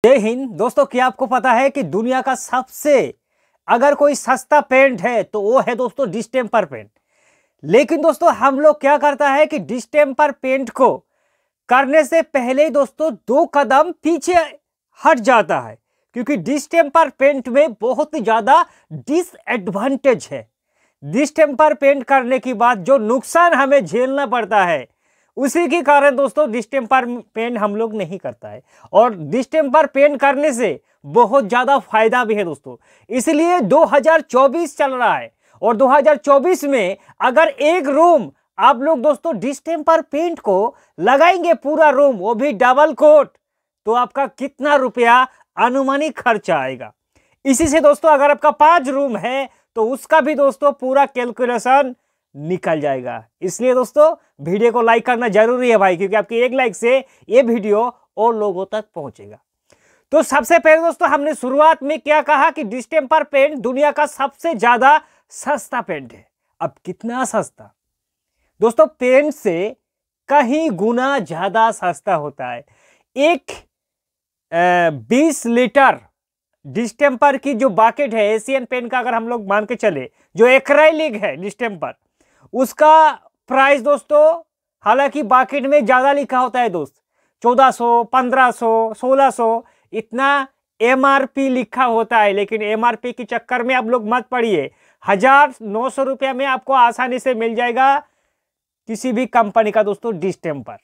जय हिंद दोस्तों। क्या आपको पता है कि दुनिया का सबसे अगर कोई सस्ता पेंट है तो वो है दोस्तों डिस्टेम्पर पेंट। लेकिन दोस्तों हम लोग क्या करता है कि डिस्टेम्पर पेंट को करने से पहले ही दोस्तों 2 कदम पीछे हट जाता है, क्योंकि डिस्टेम्पर पेंट में बहुत ज्यादा डिसएडवांटेज है। डिस्टेम्पर पेंट करने के बाद जो नुकसान हमें झेलना पड़ता है उसी के कारण दोस्तों डिस्टेम्पर पेंट हम लोग नहीं करता है। और डिस्टेम्पर पेंट करने से बहुत ज्यादा फायदा भी है दोस्तों। इसलिए 2024 चल रहा है और 2024 में अगर एक रूम आप लोग दोस्तों डिस्टेम्पर पेंट को लगाएंगे, पूरा रूम वो भी डबल कोट, तो आपका कितना रुपया अनुमानित खर्चा आएगा। इसी से दोस्तों अगर आपका 5 रूम है तो उसका भी दोस्तों पूरा कैलकुलेशन निकल जाएगा। इसलिए दोस्तों वीडियो को लाइक करना जरूरी है भाई, क्योंकि आपकी एक लाइक से ये वीडियो और लोगों तक पहुंचेगा। तो सबसे पहले दोस्तों हमने शुरुआत में क्या कहा कि डिस्टेम्पर पेंट दुनिया का सबसे ज्यादा सस्ता पेंट है। अब कितना सस्ता दोस्तों, पेंट से कहीं गुना ज्यादा सस्ता होता है। एक 20 लीटर डिस्टेम्पर की जो बकेट है एशियन पेंट का, अगर हम लोग मान के चले जो एक्राइलिक है डिस्टेम्पर, उसका प्राइस दोस्तों हालांकि बकेट में ज्यादा लिखा होता है दोस्त, 1400, 1500, 1600 इतना एमआरपी लिखा होता है। लेकिन एमआरपी के चक्कर में आप लोग मत पड़िए। 1900 रुपया में आपको आसानी से मिल जाएगा किसी भी कंपनी का दोस्तों डिस्टेम्पर।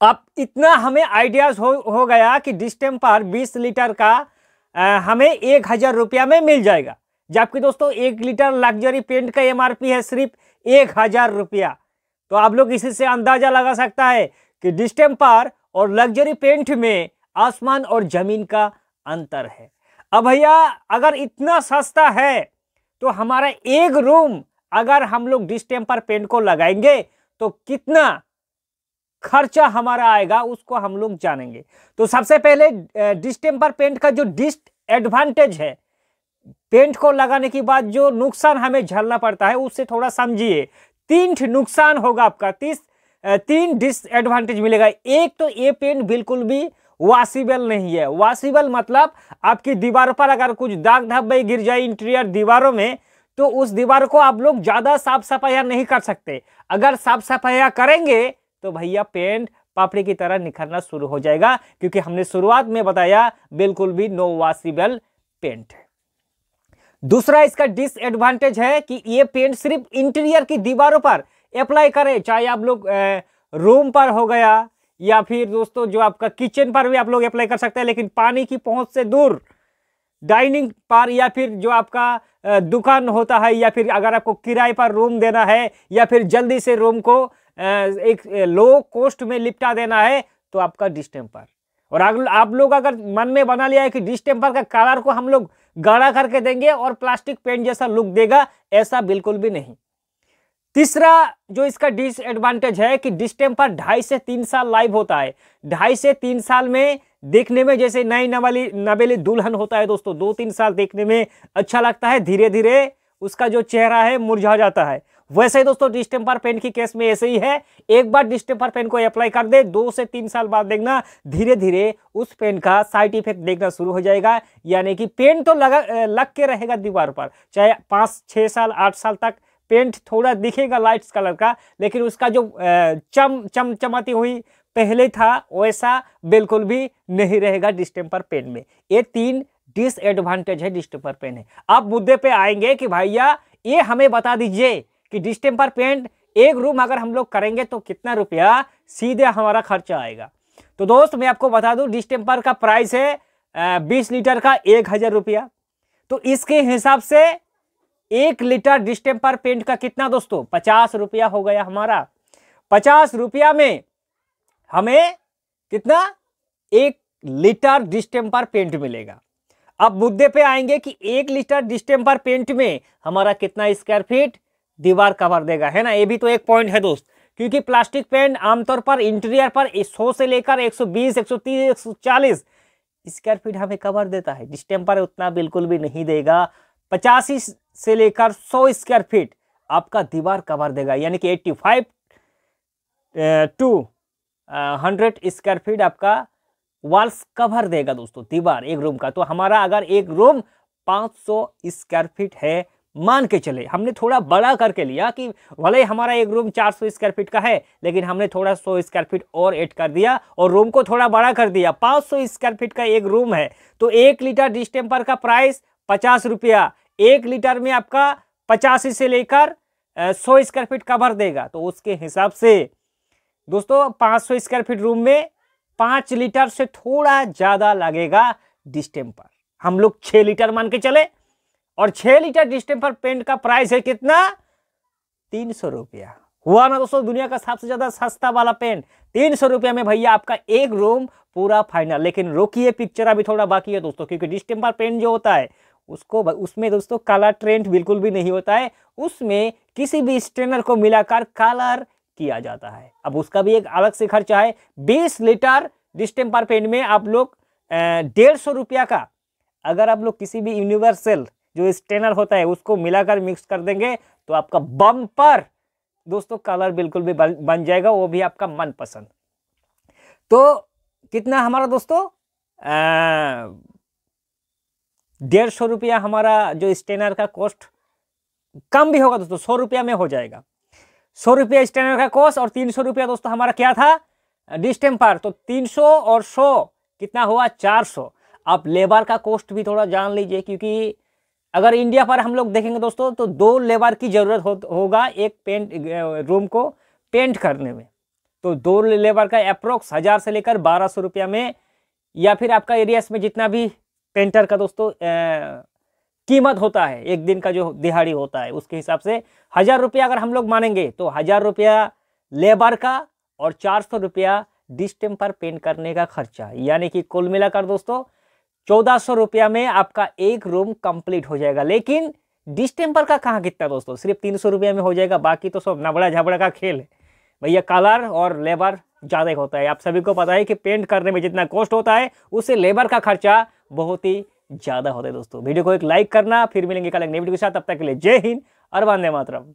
अब इतना हमें आइडियाज हो गया कि डिस्टेम्पर 20 लीटर का हमें 1000 रुपया में मिल जाएगा, जबकि दोस्तों 1 लीटर लग्जरी पेंट का एमआरपी है सिर्फ 1000 रुपया। तो आप लोग इसी से अंदाजा लगा सकता है कि डिस्टेम्पर और लग्जरी पेंट में आसमान और जमीन का अंतर है। अब भैया अगर इतना सस्ता है तो हमारा एक रूम अगर हम लोग डिस्टेम्पर पेंट को लगाएंगे तो कितना खर्चा हमारा आएगा उसको हम लोग जानेंगे। तो सबसे पहले डिस्टेम्पर पेंट का जो डिसएडवांटेज है, पेंट को लगाने के बाद जो नुकसान हमें झेलना पड़ता है उससे थोड़ा समझिए। 3 नुकसान होगा आपका, 3 डिसएडवांटेज मिलेगा। एक तो ये पेंट बिल्कुल भी वॉशेबल नहीं है। वॉशेबल मतलब आपकी दीवारों पर अगर कुछ दाग धब्बे गिर जाए इंटीरियर दीवारों में, तो उस दीवार को आप लोग ज्यादा साफ सफाई नहीं कर सकते। अगर साफ सफाई करेंगे तो भैया पेंट पापड़ी की तरह निखरना शुरू हो जाएगा, क्योंकि हमने शुरुआत में बताया बिल्कुल भी नो वॉशेबल पेंट है। दूसरा इसका डिसएडवांटेज है कि ये पेंट सिर्फ इंटीरियर की दीवारों पर अप्लाई करें, चाहे आप लोग रूम पर हो गया या फिर दोस्तों जो आपका किचन पर भी आप लोग अप्लाई कर सकते हैं, लेकिन पानी की पहुंच से दूर डाइनिंग पर या फिर जो आपका दुकान होता है, या फिर अगर आपको किराए पर रूम देना है या फिर जल्दी से रूम को एक लो कॉस्ट में लिपटा देना है तो आपका डिस्टेम्पर। और आप लोग अगर मन में बना लिया है कि डिस्टेम्पर का कलर को हम लोग गाढ़ा करके देंगे और प्लास्टिक पेंट जैसा लुक देगा, ऐसा बिल्कुल भी नहीं। तीसरा जो इसका डिसएडवांटेज है कि डिस्टेम्पर 2.5 से 3 साल लाइव होता है। 2.5 से 3 साल में देखने में जैसे नई नवेली दुल्हन होता है दोस्तों, 2-3 साल देखने में अच्छा लगता है, धीरे धीरे उसका जो चेहरा है मुरझा जाता है। वैसे ही दोस्तों डिस्टेम्पर पेंट की केस में ऐसे ही है। एक बार डिस्टेम्पर पेंट को अप्लाई कर दे, 2 से 3 साल बाद देखना धीरे धीरे उस पेंट का साइड इफेक्ट देखना शुरू हो जाएगा। यानी कि पेंट तो लग के रहेगा दीवार पर, चाहे 5, 6 साल, 8 साल तक पेंट थोड़ा दिखेगा लाइट कलर का, लेकिन उसका जो चमचमाती हुई पहले था वैसा बिल्कुल भी नहीं रहेगा डिस्टेम्पर पेंट में। ये 3 डिसएडवांटेज है डिस्टेम्पर पेंट है। अब मुद्दे पे आएंगे कि भैया ये हमें बता दीजिए कि डिस्टेम्पर पेंट एक रूम अगर हम लोग करेंगे तो कितना रुपया सीधे हमारा खर्चा आएगा। तो दोस्त मैं आपको बता दूं डिस्टेम्पर का प्राइस है 20 लीटर का 1000 रुपया। तो इसके हिसाब से 1 लीटर डिस्टेम्पर पेंट का कितना दोस्तों 50 रुपया हो गया हमारा। 50 रुपया में हमें कितना 1 लीटर डिस्टेम्पर पेंट मिलेगा। अब मुद्दे पे आएंगे कि 1 लीटर डिस्टेम्पर पेंट में हमारा कितना स्क्वायर फीट दीवार कवर देगा, है ना। ये भी तो एक पॉइंट है दोस्त, क्योंकि प्लास्टिक पेंट आमतौर पर इंटीरियर पर 100 से लेकर 120, 130, 140 स्क्वायर फीट हमें कवर देता है। डिस्टेम्पर उतना बिल्कुल भी नहीं देगा। 85 से लेकर 100 स्क्वायर फीट आपका दीवार कवर देगा, यानी कि 85 to 100 स्क्वायर फीट आपका वॉल्स कवर देगा दोस्तों, दीवार एक रूम का। तो हमारा अगर एक रूम 500 स्क्वायर फीट है, मान के चले, हमने थोड़ा बड़ा करके लिया कि भले हमारा एक रूम 400 स्क्वायर फीट का है, लेकिन हमने थोड़ा 100 स्क्वायर फीट और ऐड कर दिया और रूम को थोड़ा बड़ा कर दिया। 500 स्क्वायर फीट का एक रूम है, तो 1 लीटर डिस्टेम्पर का प्राइस 50 रुपया। 1 लीटर में आपका 85 से लेकर 100 स्क्वायर फीट कवर देगा। तो उसके हिसाब से दोस्तों 500 स्क्वायर फीट रूम में 5 लीटर से थोड़ा ज्यादा लगेगा डिस्टेम्पर। हम लोग 6 लीटर मान के चले, और 6 लीटर डिस्टेम्पर पेंट का प्राइस है कितना? 300 रुपया। हुआ ना दोस्तों दुनिया का सबसे ज्यादा सस्ता वाला पेंट। 300 रुपया में भैया आपका एक रूम पूरा फाइनल। लेकिन रोकिए, पिक्चर अभी थोड़ा बाकी है दोस्तों, क्योंकि डिस्टेम्पर पेंट जो होता है उसमें दोस्तों कलर ट्रेंड बिल्कुल भी नहीं होता है। उसमें किसी भी स्ट्रेनर को मिलाकर कलर किया जाता है। अब उसका भी एक अलग से खर्चा है। 20 लीटर डिस्टेम्पर पेंट में आप लोग 150 रुपया का, अगर आप लोग किसी भी यूनिवर्सल जो स्ट्रेनर होता है उसको मिलाकर मिक्स कर देंगे तो आपका बम्पर दोस्तों कलर बिल्कुल भी बन जाएगा, वो भी आपका मनपसंद। तो कितना हमारा दोस्तों 150 रुपया हमारा जो स्ट्रेनर का कॉस्ट, कम भी होगा दोस्तों, 100 रुपया में हो जाएगा। 100 रुपया स्ट्रेनर का कॉस्ट और 300 रुपया दोस्तों हमारा क्या था? डिस्टेम्पर। तो 300 और 100 कितना हुआ? 400। आप लेबर का कॉस्ट भी थोड़ा जान लीजिए, क्योंकि अगर इंडिया पर हम लोग देखेंगे दोस्तों तो 2 लेबर की जरूरत होगा एक पेंट रूम को पेंट करने में। तो 2 लेबर का अप्रोक्स 1000 से लेकर 1200 रुपया में, या फिर आपका एरियाज में जितना भी पेंटर का दोस्तों कीमत होता है, एक दिन का जो दिहाड़ी होता है उसके हिसाब से 1000 रुपया अगर हम लोग मानेंगे तो 1000 रुपया लेबर का और 400 रुपया डिस्टेम्पर पेंट करने का खर्चा, यानी कि कुल मिलाकर दोस्तों 1400 रुपया में आपका एक रूम कंप्लीट हो जाएगा। लेकिन डिस्टेम्पर का कहाँ कितना दोस्तों, सिर्फ 300 रुपया में हो जाएगा। बाकी तो सब नबड़ा झबड़ा का खेल है भैया, कलर और लेबर ज़्यादा होता है। आप सभी को पता है कि पेंट करने में जितना कॉस्ट होता है उससे लेबर का खर्चा बहुत ही ज़्यादा होता है दोस्तों। वीडियो को एक लाइक करना, फिर मिलेंगे कल एक नई वीडियो के साथ। तब तक के लिए जय हिंद और वंदे मातरम।